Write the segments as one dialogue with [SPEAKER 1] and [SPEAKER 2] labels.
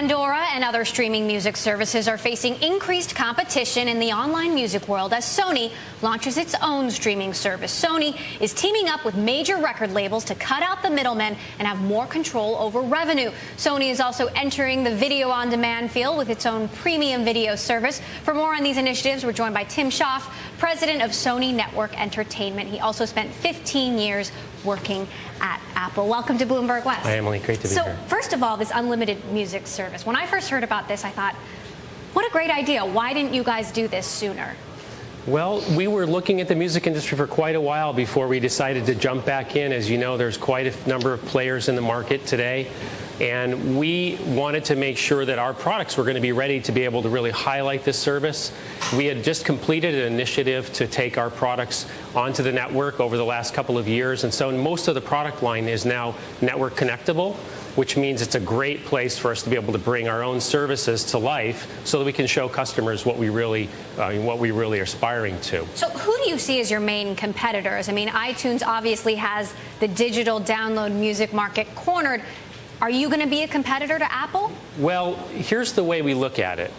[SPEAKER 1] Pandora and other streaming music services are facing increased competition in the online music world as Sony launches its own streaming service. Sony is teaming up with major record labels to cut out the middlemen and have more control over revenue. Sony is also entering the video-on-demand field with its own premium video service. For more on these initiatives, we're joined by Tim Schaaff, president of Sony Network Entertainment. He also spent 15 years working at Apple. Welcome to Bloomberg West.
[SPEAKER 2] Hi, Emily. Great to be here.
[SPEAKER 1] So, first of all, this unlimited music service. When I first heard about this, I thought, what a great idea. Why didn't you guys do this sooner?
[SPEAKER 2] Well, we were looking at the music industry for quite a while before we decided to jump back in. As you know, there's quite a number of players in the market today. And we wanted to make sure that our products were going to be ready to be able to really highlight this service. We had just completed an initiative to take our products onto the network over the last couple of years. And so most of the product line is now network connectable, which means it's a great place for us to be able to bring our own services to life so that we can show customers what we really are aspiring to.
[SPEAKER 1] So who do you see as your main competitors? I mean, iTunes obviously has the digital download music market cornered. Are you going to be a competitor to Apple?
[SPEAKER 2] Well, here's the way we look at it.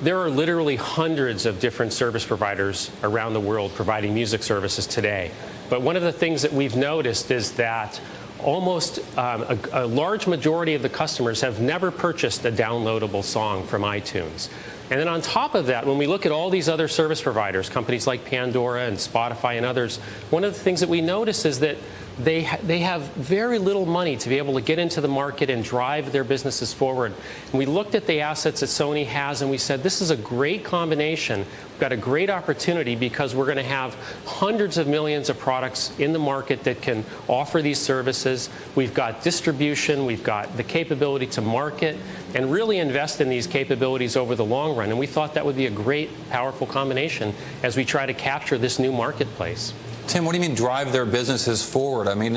[SPEAKER 2] There are literally hundreds of different service providers around the world providing music services today. But one of the things that we've noticed is that almost a large majority of the customers have never purchased a downloadable song from iTunes. And then on top of that, when we look at all these other service providers, companies like Pandora and Spotify and others, one of the things that we notice is that they have very little money to be able to get into the market and drive their businesses forward. And we looked at the assets that Sony has and we said, this is a great combination. We've got a great opportunity because we're going to have hundreds of millions of products in the market that can offer these services. We've got distribution, we've got the capability to market and really invest in these capabilities over the long run. And we thought that would be a great, powerful combination as we try to capture this new marketplace.
[SPEAKER 3] Tim, what do you mean drive their businesses forward? I mean,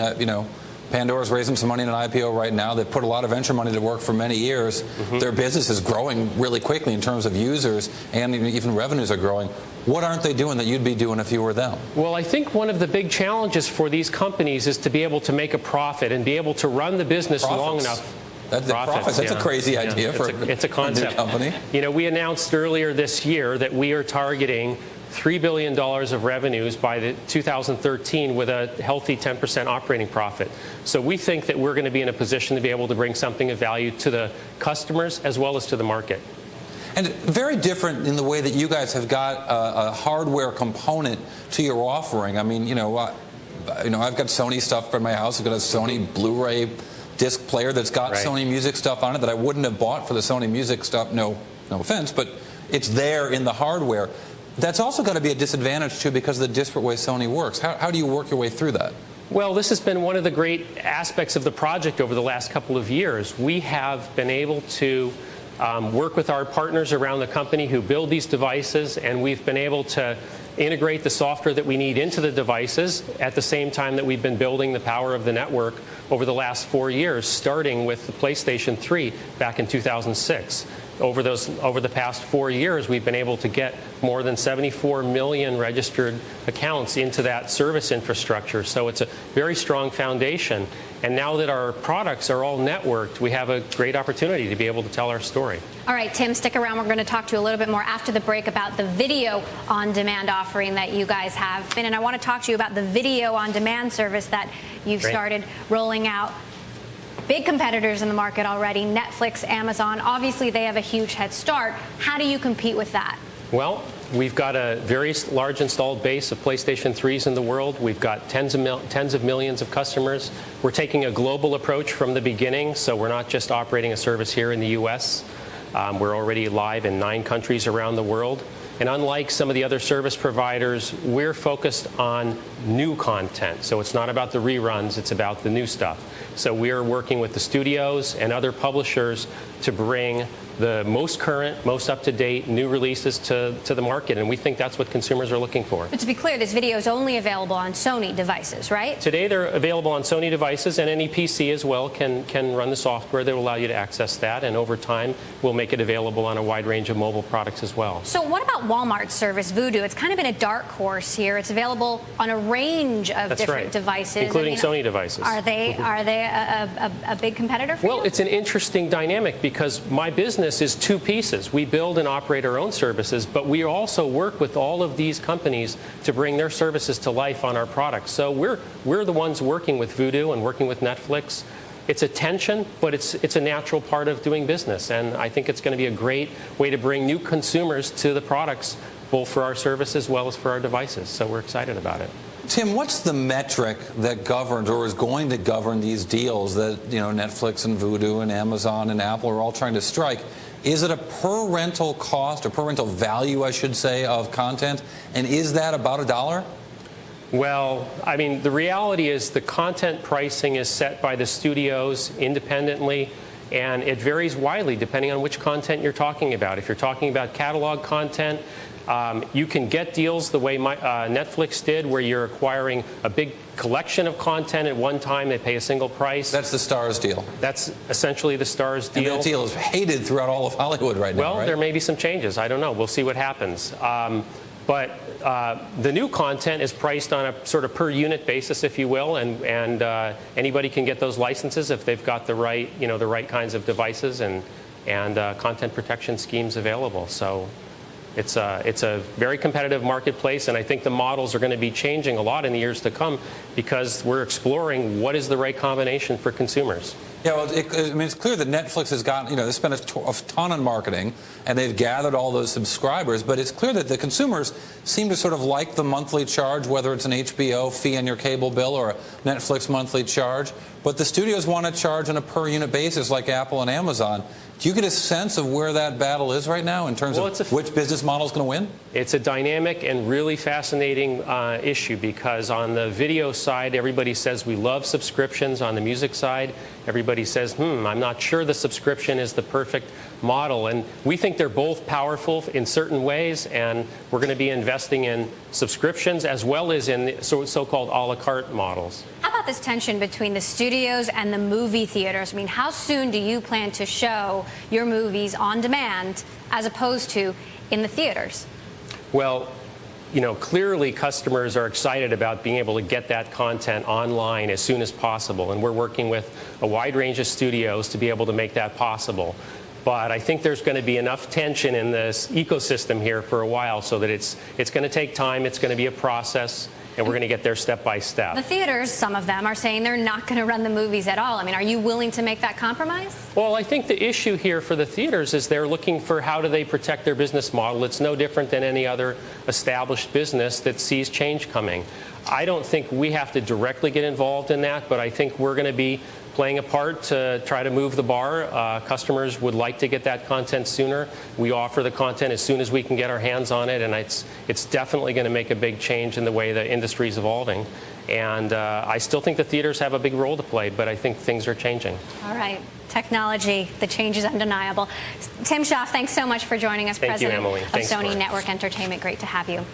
[SPEAKER 3] Pandora's raising some money in an IPO right now. They've put a lot of venture money to work for many years. Their business is growing really quickly in terms of users, and even revenues are growing. What aren't they doing that you'd be doing if you were them?
[SPEAKER 2] Well, I think one of the big challenges for these companies is to be able to make a profit and be able to run the business long enough.
[SPEAKER 3] That's a crazy idea for
[SPEAKER 2] it's a concept.
[SPEAKER 3] A new company.
[SPEAKER 2] You know, we announced earlier this year that we are targeting $3 billion of revenues by 2013 with a healthy 10% operating profit. So we think that we're going to be in a position to be able to bring something of value to the customers as well as to the market.
[SPEAKER 3] And very different in the way that you guys have got a hardware component to your offering. I mean, I've got Sony stuff in my house. I've got a Sony Blu-ray disc player that's got Sony music stuff on it that I wouldn't have bought for the Sony music stuff. No offense, but it's there in the hardware. That's also got to be a disadvantage, too, because of the disparate way Sony works. How do you work your way through that?
[SPEAKER 2] Well, this has been one of the great aspects of the project over the last couple of years. We have been able to work with our partners around the company who build these devices, and we've been able to integrate the software that we need into the devices at the same time that we've been building the power of the network over the last 4 years, starting with the PlayStation 3 back in 2006. Over the past 4 years, we've been able to get more than 74 million registered accounts into that service infrastructure. So it's a very strong foundation. And now that our products are all networked, we have a great opportunity to be able to tell our story.
[SPEAKER 1] All right, Tim, stick around. We're going to talk to you a little bit more after the break about the video-on-demand offering that you guys have. And I want to talk to you about the video-on-demand service that you've started rolling out. Big competitors in the market already, Netflix, Amazon. Obviously, they have a huge head start. How do you compete with that?
[SPEAKER 2] Well, we've got a very large installed base of PlayStation 3s in the world. We've got tens of millions of customers. We're taking a global approach from the beginning, so we're not just operating a service here in the U.S. We're already live in 9 countries around the world. And unlike some of the other service providers, we're focused on new content. So it's not about the reruns, it's about the new stuff. So we're working with the studios and other publishers to bring the most current, most up-to-date new releases to the market, and we think that's what consumers are looking for.
[SPEAKER 1] But to be clear, this video is only available on Sony devices, right?
[SPEAKER 2] Today they're available on Sony devices, and any PC as well can run the software that will allow you to access that, and over time we'll make it available on a wide range of mobile products as well.
[SPEAKER 1] So what about Walmart's service, Vudu? It's kind of been a dark horse here. It's available on a range of different devices.
[SPEAKER 2] Including Sony devices.
[SPEAKER 1] Are they a big competitor for you?
[SPEAKER 2] Well, it's an interesting dynamic because my business is two pieces. We build and operate our own services, but we also work with all of these companies to bring their services to life on our products. So we're the ones working with Vudu and working with Netflix. It's a tension, but it's a natural part of doing business, and I think it's going to be a great way to bring new consumers to the products, both for our service as well as for our devices. So we're excited about it.
[SPEAKER 3] Tim, what's the metric that governs or is going to govern these deals that, you know, Netflix and Vudu and Amazon and Apple are all trying to strike? Is it a per rental cost, or per rental value, I should say, of content? And is that about $1?
[SPEAKER 2] Well, I mean, the reality is the content pricing is set by the studios independently, and it varies widely depending on which content you're talking about. If you're talking about catalog content, you can get deals the way Netflix did, where you're acquiring a big collection of content at one time. They pay a single price.
[SPEAKER 3] That's the Starz deal.
[SPEAKER 2] That's essentially the Starz deal.
[SPEAKER 3] And that deal is hated throughout all of Hollywood right now,
[SPEAKER 2] well,
[SPEAKER 3] right?
[SPEAKER 2] there may be some changes. I don't know. We'll see what happens. But the new content is priced on a sort of per unit basis, if you will, and anybody can get those licenses if they've got the right, the right kinds of devices and content protection schemes available. So it's a very competitive marketplace, and I think the models are going to be changing a lot in the years to come because we're exploring what is the right combination for consumers.
[SPEAKER 3] Yeah, well, I mean, it's clear that Netflix has got, they spent a ton on marketing, and they've gathered all those subscribers, but it's clear that the consumers seem to sort of like the monthly charge, whether it's an HBO fee on your cable bill or a Netflix monthly charge, but the studios want to charge on a per unit basis like Apple and Amazon. Do you get a sense of where that battle is right now in terms of which business model is going to win?
[SPEAKER 2] It's a dynamic and really fascinating issue because on the video side, everybody says we love subscriptions. On the music side, everybody says, I'm not sure the subscription is the perfect model. And we think they're both powerful in certain ways, and we're going to be investing in subscriptions as well as in so-called a la carte models.
[SPEAKER 1] How about this tension between the studios and the movie theaters? I mean, how soon do you plan to show your movies on demand as opposed to in the theaters?
[SPEAKER 2] Well, clearly customers are excited about being able to get that content online as soon as possible, and we're working with a wide range of studios to be able to make that possible. But I think there's going to be enough tension in this ecosystem here for a while so that it's going to take time, it's going to be a process, and we're going to get there step by step.
[SPEAKER 1] The theaters, some of them, are saying they're not going to run the movies at all. I mean, are you willing to make that compromise?
[SPEAKER 2] Well, I think the issue here for the theaters is they're looking for how do they protect their business model. It's no different than any other established business that sees change coming. I don't think we have to directly get involved in that, but I think we're going to be playing a part to try to move the bar. Customers would like to get that content sooner. We offer the content as soon as we can get our hands on it, and it's definitely going to make a big change in the way the industry is evolving. And I still think the theaters have a big role to play, but I think things are changing.
[SPEAKER 1] All right. Technology, the change is undeniable. Tim Schaaff, thanks so much for joining us,
[SPEAKER 2] Thank you, Emily.
[SPEAKER 1] President of Sony Network Entertainment. Great to have you.